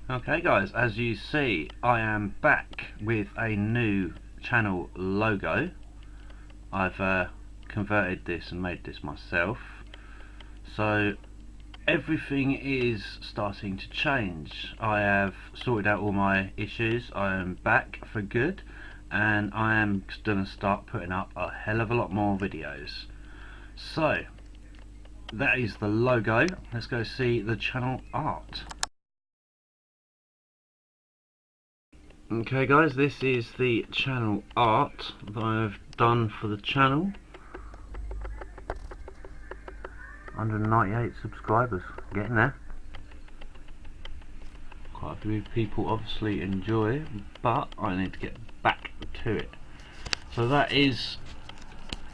Okay guys, as you see, I am back with a new channel logo. I've converted this and made this myself. So everything is starting to change. I have sorted out all my issues. I am back for good, and I am going to start putting up a hell of a lot more videos. So that is the logo. Let's go see the channel art. Okay guys, this is the channel art that I've done for the channel. 198 subscribers, getting there. Quite a few people obviously enjoy it, but I need to get back to it. So that is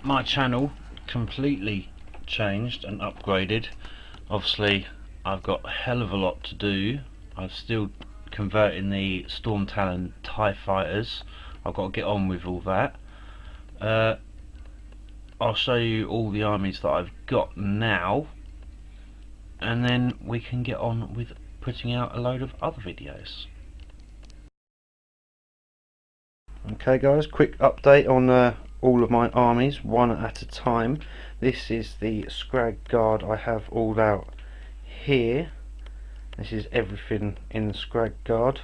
my channel, completely changed and upgraded. Obviously I've got a hell of a lot to do. I'm still converting the Storm Talon TIE fighters. I've got to get on with all that. I'll show you all the armies that I've got now, and then we can get on with putting out a load of other videos. Okay guys, quick update on all of my armies, one at a time. This is the Scrag Guard I have all out here. This is everything in the Scrag Guard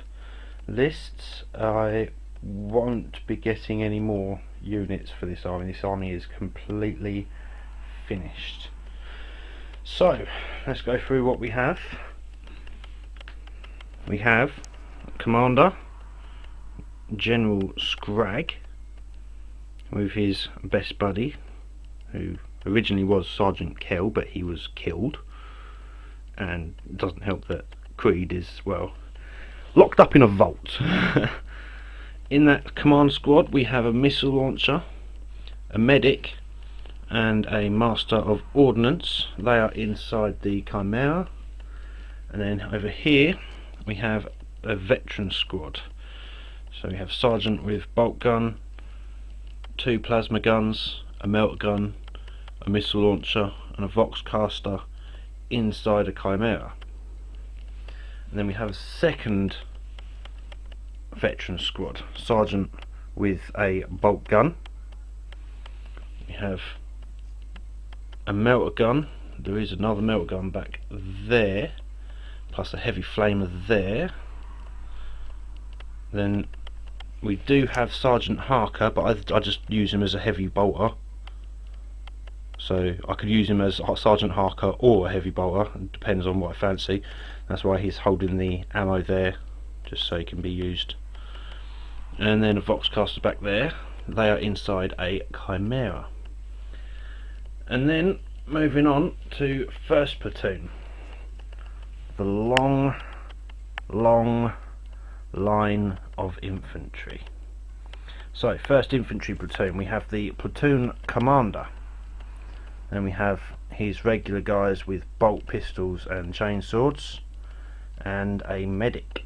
lists. I won't be getting any more units for this army. This army is completely finished. So let's go through what we have. We have Commander General Scrag with his best buddy, who originally was Sergeant Kell, but he was killed. And it doesn't help that Creed is, well, locked up in a vault. In that command squad we have a missile launcher, a medic, and a master of ordnance. They are inside the Chimera. And then over here we have a veteran squad. So we have sergeant with bolt gun, 2 plasma guns, a melter gun, a missile launcher, and a vox caster inside a Chimera. And then we have a second veteran squad, sergeant with a bolt gun. We have a melter gun. There is another melter gun back there, plus a heavy flamer there. Then we do have Sergeant Harker, but I just use him as a heavy bolter. So I could use him as Sergeant Harker or a heavy bolter, it depends on what I fancy. That's why he's holding the ammo there, just so he can be used. And then a Voxcaster back there. They are inside a Chimera. And then moving on to first platoon, the long line of infantry. So first infantry platoon, we have the platoon commander. Then we have his regular guys with bolt pistols and chainswords, and a medic.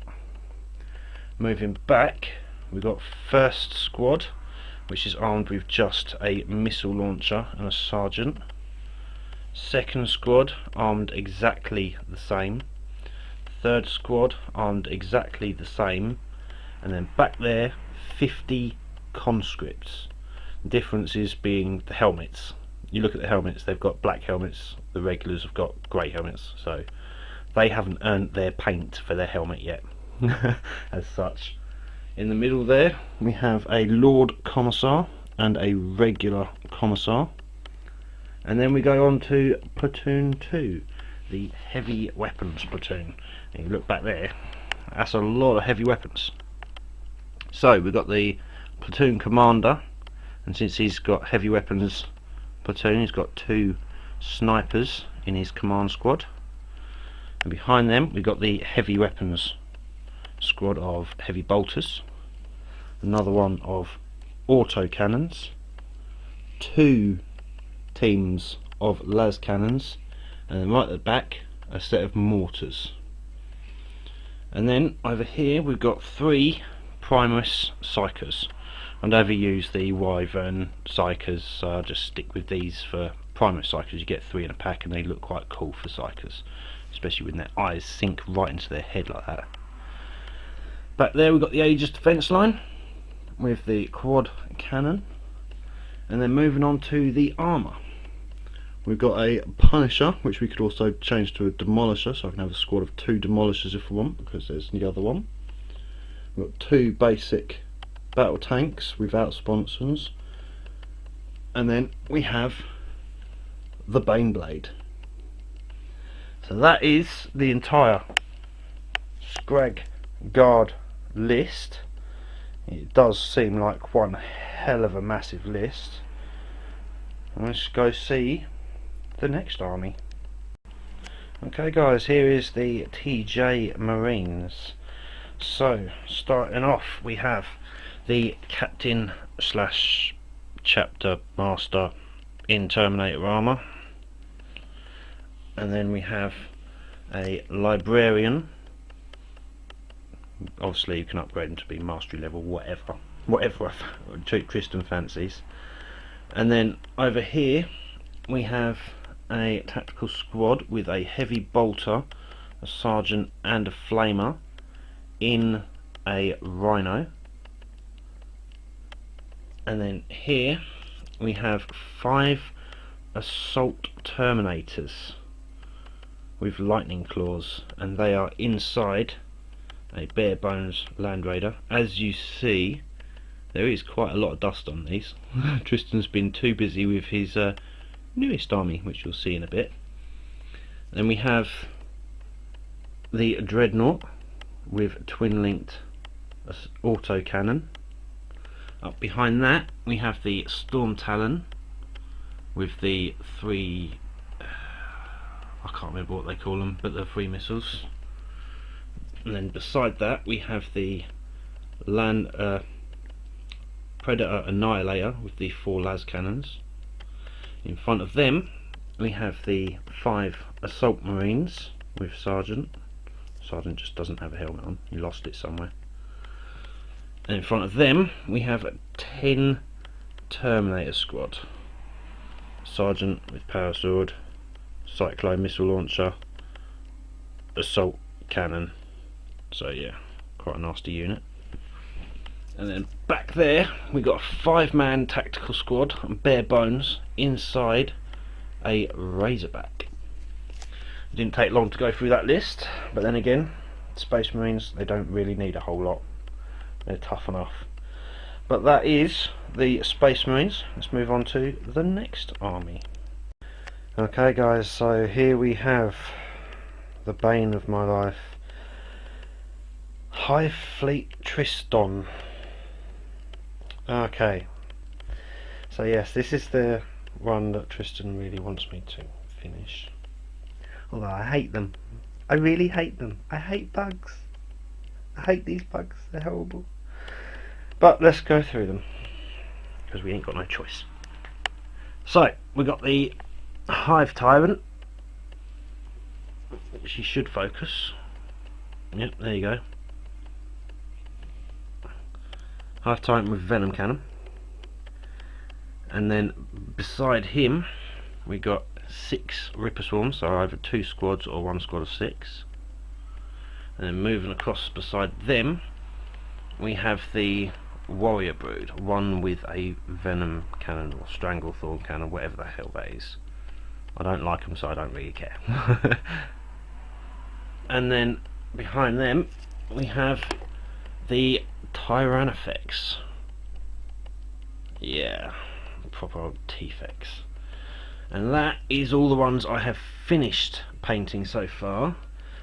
Moving back, we've got first squad, which is armed with just a missile launcher and a sergeant. Second squad, armed exactly the same. Third squad, armed exactly the same. And then back there, 50 conscripts. The difference is being the helmets. You look at the helmets, they've got black helmets, the regulars have got grey helmets, so they haven't earned their paint for their helmet yet, as such. In the middle there, we have a Lord Commissar and a regular Commissar. And then we go on to Platoon 2, the heavy weapons platoon. And you look back there, that's a lot of heavy weapons. So we've got the platoon commander, and since he's got heavy weapons platoon, he's got 2 snipers in his command squad, and behind them we've got the heavy weapons squad of heavy bolters, another one of auto cannons, 2 teams of las cannons, and then right at the back a set of mortars. And then over here we've got 3 Primus Psychers. I don't overuse the Wyvern Psychers, so I'll just stick with these for Primus Psychers. You get 3 in a pack and they look quite cool for Psychers, especially when their eyes sink right into their head like that. Back there we've got the Aegis defence line with the quad cannon, and then moving on to the armour, we've got a Punisher, which we could also change to a Demolisher, so I can have a squad of 2 Demolishers if we want, because there's the other one. We've got 2 basic battle tanks without sponsons, and then we have the Baneblade. So that is the entire Scrag Guard list. It does seem like one hell of a massive list. Let's go see the next army. Okay guys, here is the TJ Marines. So starting off we have the Captain slash Chapter Master in Terminator armour, and then we have a Librarian. Obviously you can upgrade them to be mastery level, whatever Tristan fancies. And then over here we have a tactical squad with a heavy bolter, a sergeant and a flamer in a rhino. And then here we have 5 assault terminators with lightning claws, and they are inside a bare bones Land Raider. As you see, there is quite a lot of dust on these. Tristan's been too busy with his newest army, which you'll see in a bit. Then we have the Dreadnought with twin linked auto cannon. Up behind that we have the Storm Talon with the 3, I can't remember what they call them, but the 3 missiles. And then beside that we have the Predator Annihilator with the 4 las cannons. In front of them we have the 5 assault marines with Sergeant. Sergeant just doesn't have a helmet on, he lost it somewhere. And in front of them we have a 10 Terminator squad. Sergeant with power sword, Cyclone missile launcher, assault cannon. So yeah, quite a nasty unit. And then back there we got a 5-man tactical squad and bare bones inside a Razorback. It didn't take long to go through that list, but then again, Space Marines, they don't really need a whole lot. They're tough enough. But that is the Space Marines. Let's move on to the next army. Okay guys, so here we have the bane of my life, Hive Fleet Tristan. Okay, so yes, this is the one that Tristan really wants me to finish. Although I hate them. I really hate them. I hate bugs. I hate these bugs. They're horrible. But let's go through them, because we ain't got no choice. So, we got the Hive Tyrant. She should focus. Yep, there you go. Hive Tyrant with Venom Cannon. And then beside him we got 6 Ripper Swarms, so either 2 squads or 1 squad of 6. And then moving across beside them we have the Warrior Brood, one with a Venom Cannon or Stranglethorn Cannon, whatever the hell that is. I don't like them, so I don't really care. And then behind them we have the Tyrannofex. Yeah, proper old T-Fex. And that is all the ones I have finished painting so far.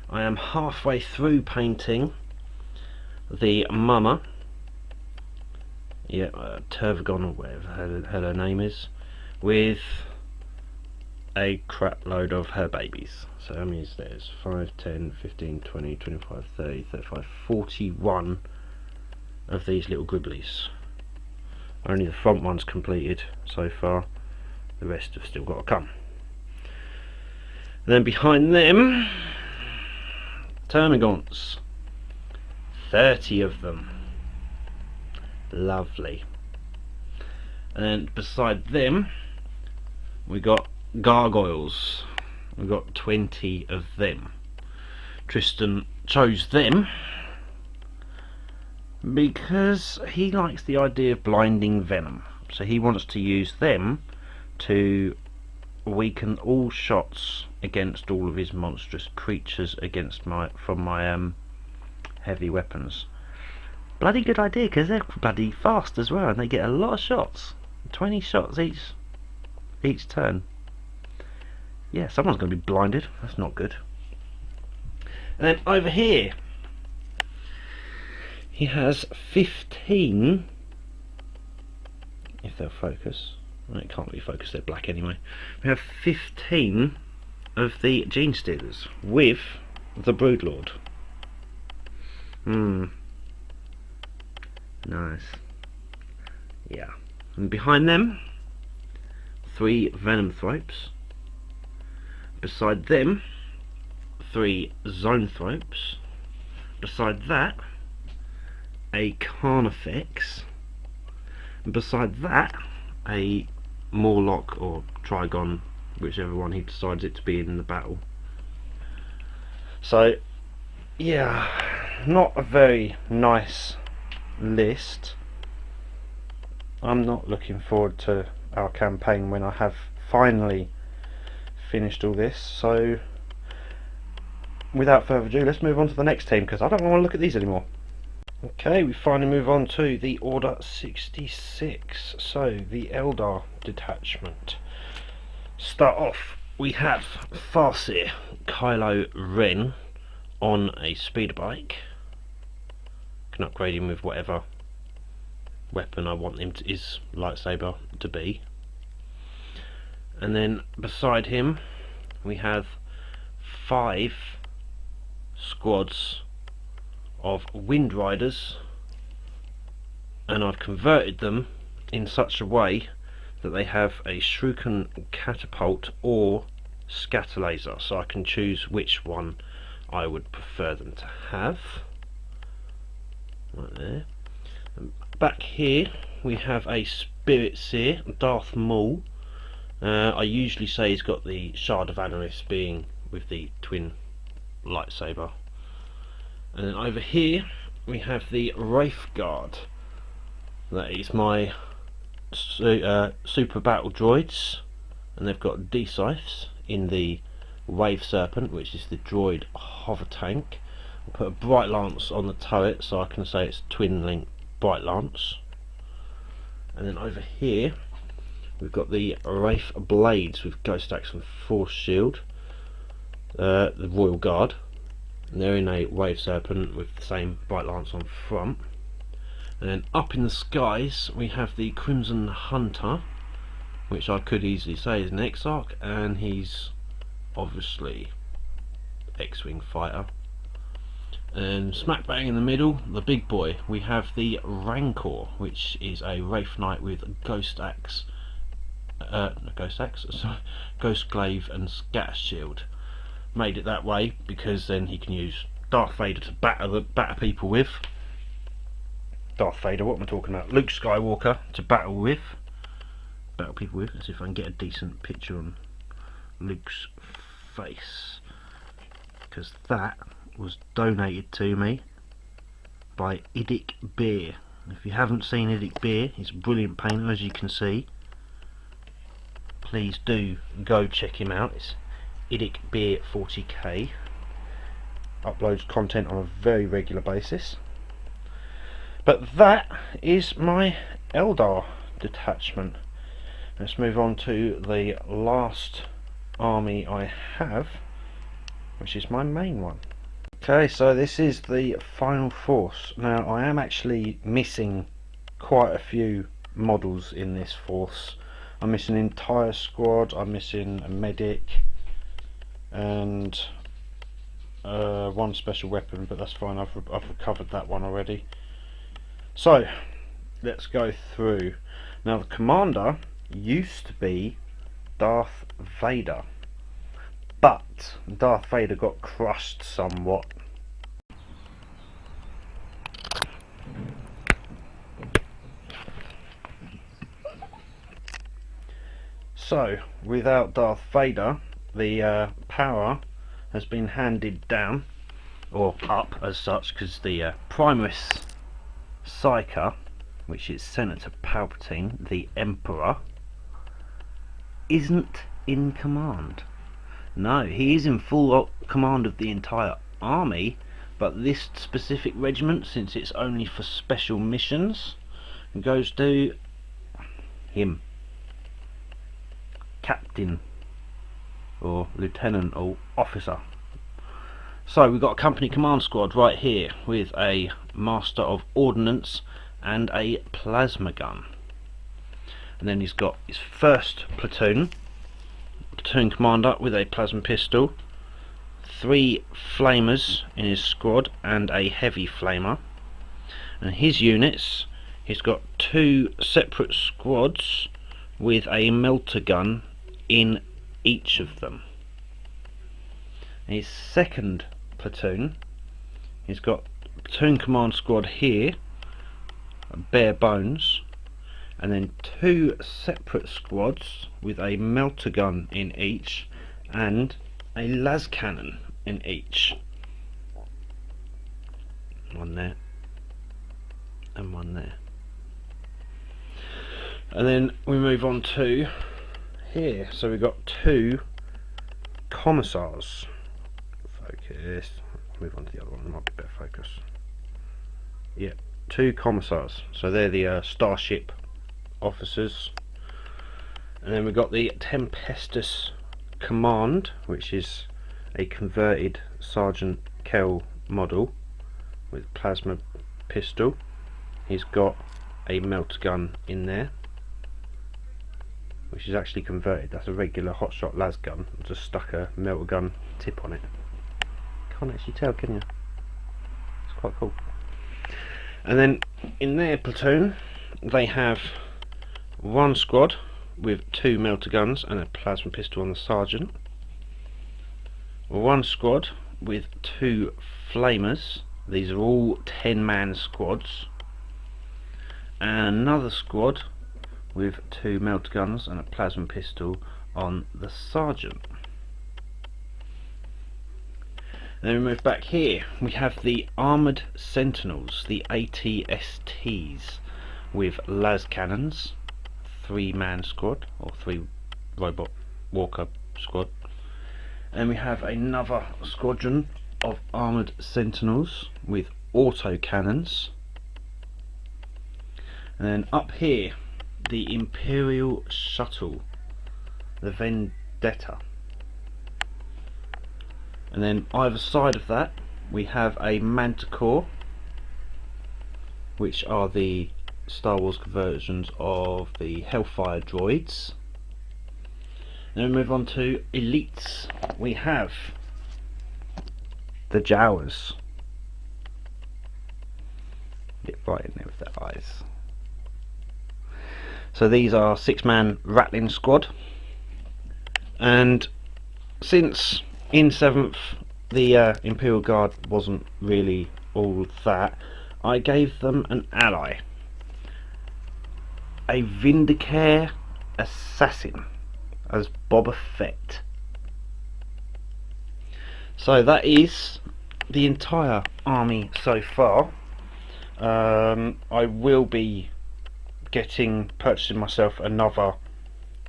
I am halfway through painting the Mama. Yeah, Tervagon or whatever her name is, with a crap load of her babies. So how many is there? 5, 10, 15, 20, 25, 30, 35, 41 of these little gribblies. Only the front one's completed so far, the rest have still got to come. And then behind them, Termagants, 30 of them. Lovely. And then beside them we got Gargoyles. We've got 20 of them. Tristan chose them Because he likes the idea of blinding venom, so he wants to use them to weaken all shots against all of his monstrous creatures from my heavy weapons. Bloody good idea, because they're bloody fast as well, and they get a lot of shots. 20 shots each turn. Yeah, someone's going to be blinded. That's not good. And then over here, he has 15. If they'll focus. Well, it can't be focused, they're black anyway. We have 15 of the Gene Stealers with the Broodlord. Nice. Yeah. And behind them, 3 Venom Thropes. Beside them, 3 Zoanthropes. Beside that, a Carnifex. And beside that, a Morlock or Trigon, whichever one he decides it to be in the battle. So, yeah, not a very nice list. I'm not looking forward to our campaign when I have finally finished all this. So, without further ado, let's move on to the next team, because I don't want to look at these anymore. Okay, we finally move on to the Order 66, so the Eldar detachment. Start off, we have Farseer Kylo Ren on a speeder bike. Can upgrade him with whatever weapon I want his lightsaber to be. And then beside him we have 5 squads of Wind Riders, and I've converted them in such a way that they have a Shuriken catapult or scatter laser, so I can choose which one I would prefer them to have. Right there. And back here we have a Spirit Seer, Darth Maul. I usually say he's got the Shard of Analyst, being with the twin lightsaber. And then over here we have the Wraith Guard. That is my super battle droids, and they've got D-Scythes in the Wave Serpent, which is the droid hover tank. I'll put a Bright Lance on the turret, so I can say it's twin link Bright Lance. And then over here we've got the Wraith Blades with Ghost Axe and Force Shield, the Royal Guard. And they're in a Wave Serpent with the same Bright Lance on front. And then up in the skies we have the Crimson Hunter, which I could easily say is an Exarch, and he's obviously X-Wing fighter. And smack bang in the middle, the big boy, we have the Rancor, which is a Wraith Knight with Ghost Glaive and Scatter Shield. Made it that way because then he can use Darth Vader to batter people with. Darth Vader, what am I talking about? Luke Skywalker to battle people with. Let's see if I can get a decent picture on Luke's face, because that was donated to me by Idic Beer. If you haven't seen Idic Beer, he's a brilliant painter, as you can see. Please do go check him out. It's Idic Beer 40k. Uploads content on a very regular basis. But that is my Eldar detachment. Let's move on to the last army I have, which is my main one. Okay, so this is the final force. Now I am actually missing quite a few models in this force. I'm missing an entire squad, I'm missing a medic, and one special weapon, but that's fine, I've recovered that one already. So let's go through. Now the commander used to be Darth Vader, but Darth Vader got crushed somewhat. So without Darth Vader, the power has been handed down, or up as such, because the Primaris Psyker, which is Senator Palpatine, the Emperor, isn't in command. No, he is in full command of the entire army, but this specific regiment, since it's only for special missions, goes to him. Captain or lieutenant or officer. So we've got a company command squad right here with a master of ordnance and a plasma gun. And then he's got his first platoon commander with a plasma pistol, 3 flamers in his squad and a heavy flamer. And his units, he's got 2 separate squads with a melter gun in each of them. And his second platoon, he's got platoon command squad here, bare bones, and then 2 separate squads with a melter gun in each and a las cannon in each. One there and one there. And then we move on to here. So we've got 2 commissars. Focus. Move on to the other one. It might be better focus. Yeah, 2 commissars. So they're the starship officers. And then we've got the Tempestus Command, which is a converted Sergeant Kell model with plasma pistol. He's got a melter gun in there, which is actually converted. That's a regular hotshot las gun. I just stuck a melter gun tip on it. Can't actually tell, can you? It's quite cool. And then in their platoon they have 1 squad with 2 melter guns and a plasma pistol on the sergeant, 1 squad with 2 flamers. These are all 10-man squads, and another squad with 2 melter guns and a plasma pistol on the sergeant. And then we move back here. We have the armoured Sentinels, the ATSTs, with las cannons, 3-man squad or 3 robot walker squad. And we have another squadron of armoured Sentinels with auto cannons. And then up here, the Imperial Shuttle, the Vendetta. And then either side of that we have a Manticore, which are the Star Wars versions of the Hellfire droids. And then we move on to elites. We have the Jawas. Get right in there with their eyes. So these are 6-man Rattling squad, and since in 7th the Imperial Guard wasn't really all that, I gave them an ally, a Vindicare assassin as Boba Fett. So that is the entire army so far. I will be purchasing myself another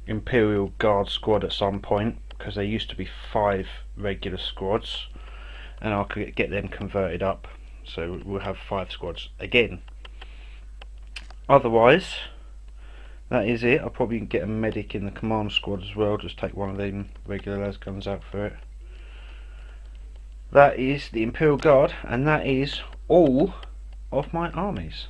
Imperial Guard squad at some point, because there used to be 5 regular squads and I could get them converted up, so we'll have 5 squads again. Otherwise, that is it. I'll probably get a medic in the command squad as well, just take one of them regular las guns out for it. That is the Imperial Guard, and that is all of my armies.